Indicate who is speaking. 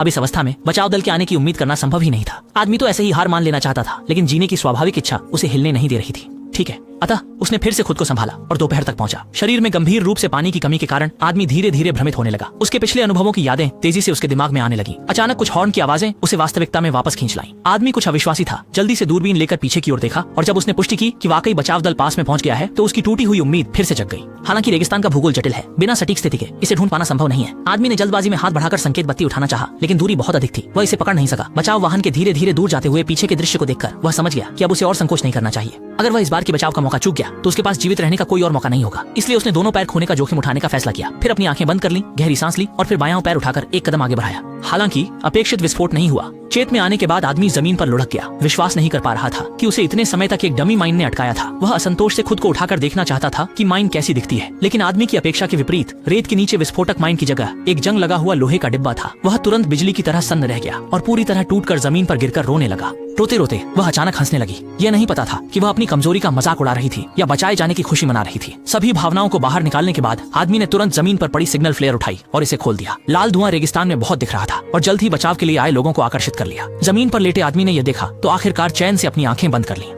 Speaker 1: अब इस अवस्था में बचाव दल के आने की उम्मीद करना संभव ही नहीं था। आदमी तो ऐसे ही हार मान लेना चाहता था, लेकिन जीने की स्वाभाविक इच्छा उसे हिलने नहीं दे रही थी। ठीक है, अतः उसने फिर से खुद को संभाला और दोपहर तक पहुंचा। शरीर में गंभीर रूप से पानी की कमी के कारण आदमी धीरे धीरे भ्रमित होने लगा। उसके पिछले अनुभवों की यादें तेजी से उसके दिमाग में आने लगी। अचानक कुछ हॉर्न की आवाजें उसे वास्तविकता में वापस खींच लाई। आदमी कुछ अविश्वासी था। जल्दी से दूरबीन लेकर पीछे की ओर देखा और जब उसने पुष्टि की कि वाकई बचाव दल पास में पहुंच गया है तो उसकी टूटी हुई उम्मीद फिर से जग गई। हालांकि रेगिस्तान का भूगोल जटिल है, बिना सटीक स्थिति के इसे ढूंढ पाना संभव नहीं है। आदमी ने जल्दबाजी में हाथ बढ़ाकर संकेत बत्ती उठाना चाहा, लेकिन दूरी बहुत अधिक थी, वह इसे पकड़ नहीं सका। बचाव वाहन के धीरे धीरे दूर जाते हुए पीछे के दृश्य को देखकर वह समझ गया कि अब उसे और संकोच नहीं करना चाहिए। अगर वह इस बार की बचाव का मौका चूक गया तो उसके पास जीवित रहने का कोई और मौका नहीं होगा। इसलिए उसने दोनों पैर खोने का जोखिम उठाने का फैसला किया। फिर अपनी आंखें बंद कर ली, गहरी सांस ली और फिर बायां पैर उठाकर एक कदम आगे बढ़ाया। हालांकि अपेक्षित विस्फोट नहीं हुआ। चेत में आने के बाद आदमी जमीन पर लुढ़क गया। विश्वास नहीं कर पा रहा था कि उसे इतने समय तक एक डमी माइन ने अटकाया था। वह असंतोष से खुद को उठाकर देखना चाहता था कि माइन कैसी दिखती है, लेकिन आदमी की अपेक्षा के विपरीत रेत के नीचे विस्फोटक माइन की जगह एक जंग लगा हुआ लोहे का डिब्बा था। वह तुरंत बिजली की तरह सन्न रह गया और पूरी तरह टूटकर जमीन पर गिरकर रोने लगा। रोते रोते वह अचानक हंसने लगी। यह नहीं पता था कि वह अपनी कमजोरी का मजाक उड़ा रही थी या बचाए जाने की खुशी मना रही थी। सभी भावनाओं को बाहर निकालने के बाद आदमी ने तुरंत जमीन पर पड़ी सिग्नल फ्लेयर उठाई और इसे खोल दिया। लाल धुआं रेगिस्तान में बहुत दिख रहा था और जल्द ही बचाव के लिए आए लोगों को आकर्षित कर लिया। जमीन पर लेटे आदमी ने यह देखा तो आखिरकार चैन से अपनी आंखें बंद कर ली।